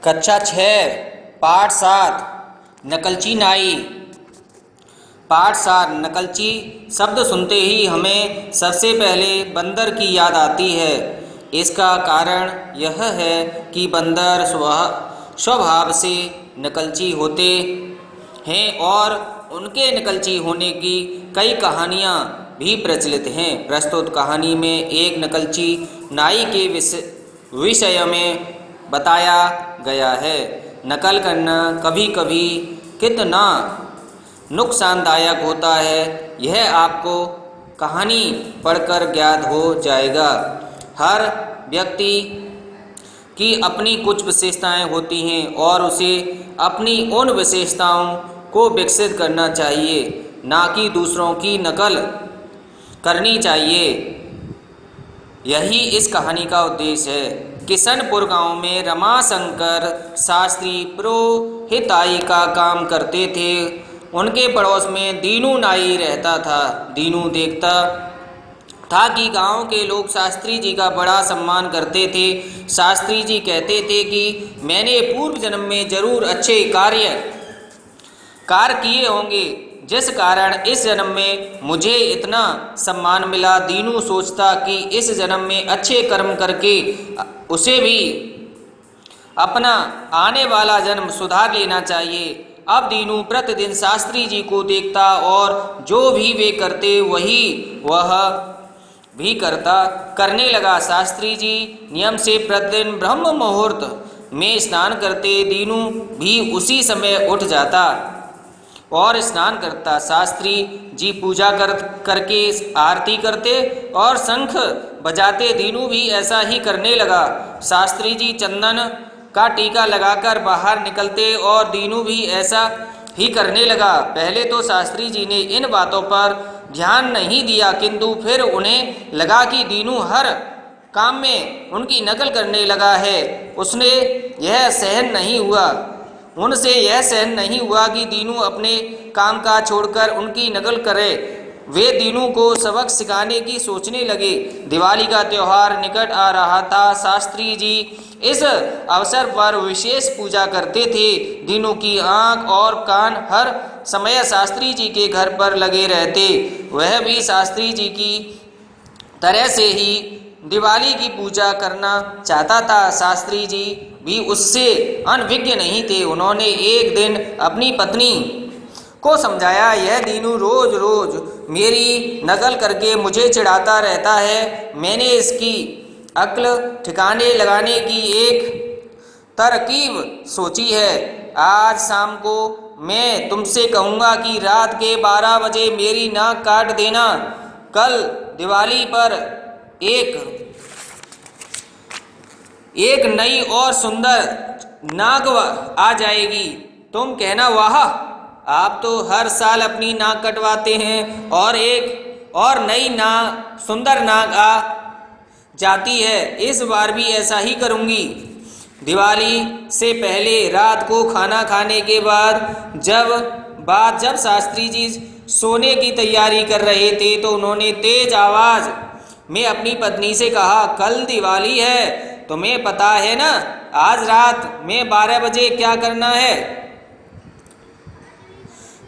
कक्षा 6 पाठ 7 नकलची नाई। पाठ 7 नकलची शब्द सुनते ही हमें सबसे पहले बंदर की याद आती है। इसका कारण यह है कि बंदर स्वभाव से नकलची होते हैं और उनके नकलची होने की कई कहानियाँ भी प्रचलित हैं। प्रस्तुत कहानी में एक नकलची नाई के विषय में बताया गया है। नकल करना कभी कभी कितना नुकसानदायक होता है यह आपको कहानी पढ़कर ज्ञात हो जाएगा। हर व्यक्ति की अपनी कुछ विशेषताएं होती हैं और उसे अपनी उन विशेषताओं को विकसित करना चाहिए, ना कि दूसरों की नकल करनी चाहिए। यही इस कहानी का उद्देश्य है। किशनपुर गांव में रमाशंकर शास्त्री पुरोहिताई का काम करते थे। उनके पड़ोस में दीनू नाई रहता था। दीनू देखता था कि गांव के लोग शास्त्री जी का बड़ा सम्मान करते थे। शास्त्री जी कहते थे कि मैंने पूर्व जन्म में जरूर अच्छे कार्य किए होंगे, जिस कारण इस जन्म में मुझे इतना सम्मान मिला। दीनू सोचता कि इस जन्म में अच्छे कर्म करके उसे भी अपना आने वाला जन्म सुधार लेना चाहिए। अब दीनू प्रतिदिन शास्त्री जी को देखता और जो भी वे करते वही वह भी करने लगा। शास्त्री जी नियम से प्रतिदिन ब्रह्म मुहूर्त में स्नान करते। दीनू भी उसी समय उठ जाता और स्नान करता। शास्त्री जी पूजा करके आरती करते और शंख बजाते। दीनू भी ऐसा ही करने लगा। शास्त्री जी चंदन का टीका लगाकर बाहर निकलते और दीनू भी ऐसा ही करने लगा। पहले तो शास्त्री जी ने इन बातों पर ध्यान नहीं दिया, किंतु फिर उन्हें लगा कि दीनू हर काम में उनकी नकल करने लगा है। उनसे यह सहन नहीं हुआ कि दीनू अपने काम काज छोड़कर उनकी नकल करे। वे दीनू को सबक सिखाने की सोचने लगे। दिवाली का त्यौहार निकट आ रहा था। शास्त्री जी इस अवसर पर विशेष पूजा करते थे। दीनू की आंख और कान हर समय शास्त्री जी के घर पर लगे रहते। वह भी शास्त्री जी की तरह से ही दिवाली की पूजा करना चाहता था। शास्त्री जी भी उससे अनभिज्ञ नहीं थे। उन्होंने एक दिन अपनी पत्नी को समझाया, यह दीनू रोज रोज मेरी नकल करके मुझे चिढ़ाता रहता है। मैंने इसकी अक्ल ठिकाने लगाने की एक तरकीब सोची है। आज शाम को मैं तुमसे कहूँगा कि रात के 12 बजे मेरी नाक काट देना। कल दिवाली पर एक नई और सुंदर नाक आ जाएगी। तुम कहना, वाह, आप तो हर साल अपनी नाक कटवाते हैं और एक और नई सुंदर नाक आ जाती है। इस बार भी ऐसा ही करूँगी। दिवाली से पहले रात को खाना खाने के बाद जब शास्त्री जी सोने की तैयारी कर रहे थे तो उन्होंने तेज आवाज में अपनी पत्नी से कहा, कल दिवाली है, तुम्हें पता है ना आज रात में 12 बजे क्या करना है?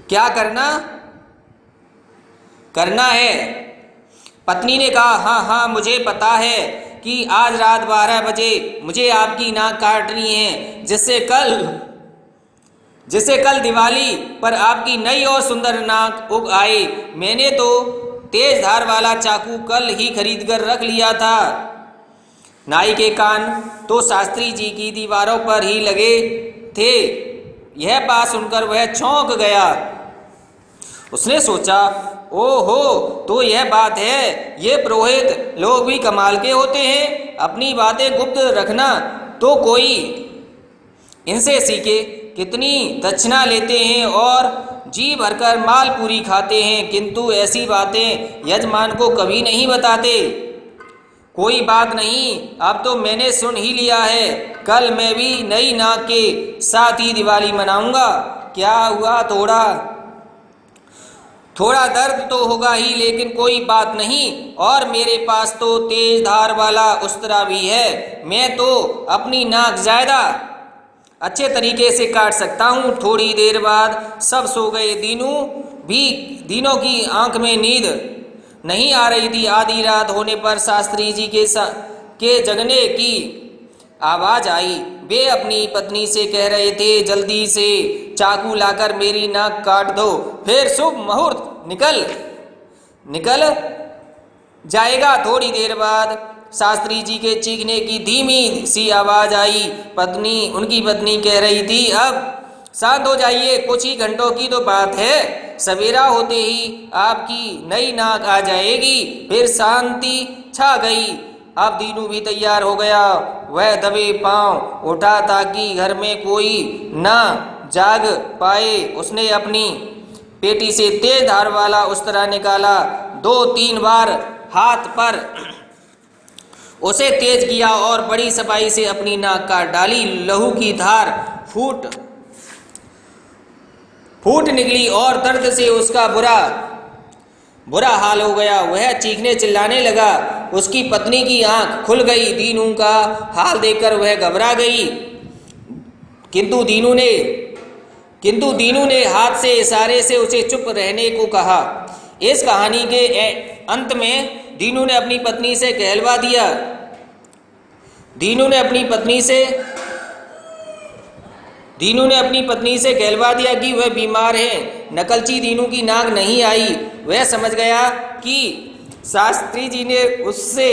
क्या करना है? पत्नी ने कहा, हाँ मुझे पता है कि आज रात 12 बजे मुझे आपकी नाक काटनी है, जिससे कल दिवाली पर आपकी नई और सुंदर नाक उग आए। मैंने तो तेज धार वाला चाकू कल ही खरीद कर रख लिया था। नाई के कान तो शास्त्री जी की दीवारों पर ही लगे थे। यह बात सुनकर वह चौंक गया। उसने सोचा, ओहो, तो यह बात है। ये पुरोहित लोग भी कमाल के होते हैं। अपनी बातें गुप्त रखना तो कोई इनसे सीखे। कितनी दक्षिणा लेते हैं और जी भरकर माल पूरी खाते हैं, किंतु ऐसी बातें यजमान को कभी नहीं बताते। कोई बात नहीं, अब तो मैंने सुन ही लिया है। कल मैं भी नई नाक के साथ ही दिवाली मनाऊंगा। क्या हुआ, थोड़ा दर्द तो होगा ही, लेकिन कोई बात नहीं। और मेरे पास तो तेज धार वाला उस्तरा भी है। मैं तो अपनी नाक ज्यादा अच्छे तरीके से काट सकता हूँ। थोड़ी देर बाद सब सो गए। दीनों की आंख में नींद नहीं आ रही थी। आधी रात होने पर शास्त्री जी के जगने की आवाज़ आई। वे अपनी पत्नी से कह रहे थे, जल्दी से चाकू लाकर मेरी नाक काट दो, फिर शुभ मुहूर्त निकल जाएगा। थोड़ी देर बाद शास्त्री जी के चीखने की धीमी सी आवाज़ आई। उनकी पत्नी कह रही थी, अब शांत हो जाइए, कुछ ही घंटों की तो बात है, सवेरा होते ही आपकी नई नाक आ जाएगी। फिर शांति छा गई। अब दीनू भी तैयार हो गया। वह दबे पांव उठा ताकि घर में कोई ना जाग पाए। उसने अपनी पेटी से तेज धार वाला उस्तरा निकाला। 2-3 बार हाथ पर उसे तेज किया और बड़ी सफाई से अपनी नाक काट डाली। लहू की धार फूट निकली और दर्द से उसका बुरा हाल हो गया। वह चीखने चिल्लाने लगा। उसकी पत्नी की आंख खुल गई। दीनू का हाल देखकर वह घबरा गई, किंतु दीनू ने हाथ से इशारे से उसे चुप रहने को कहा। इस कहानी के अंत में दीनू ने अपनी पत्नी से कहलवा दिया। दीनू ने अपनी पत्नी से कहलवा दिया कि वह बीमार है। नकलची दीनू की नाक नहीं आई। वह समझ गया कि शास्त्री जी ने उससे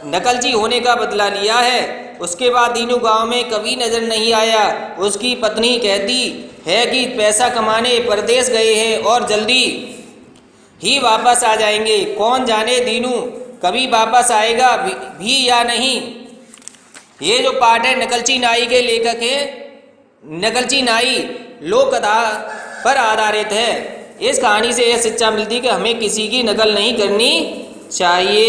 नकलची होने का बदला लिया है। उसके बाद दीनू गांव में कभी नजर नहीं आया। उसकी पत्नी कहती है कि पैसा कमाने परदेश गए हैं और जल्दी ही वापस आ जाएंगे। कौन जाने दीनू कभी वापस आएगा भी या नहीं। ये जो पाठ है नकलची नाई के लेखक है, नकलची नाई लोक कथा पर आधारित है। इस कहानी से यह शिक्षा मिलती है कि हमें किसी की नकल नहीं करनी चाहिए।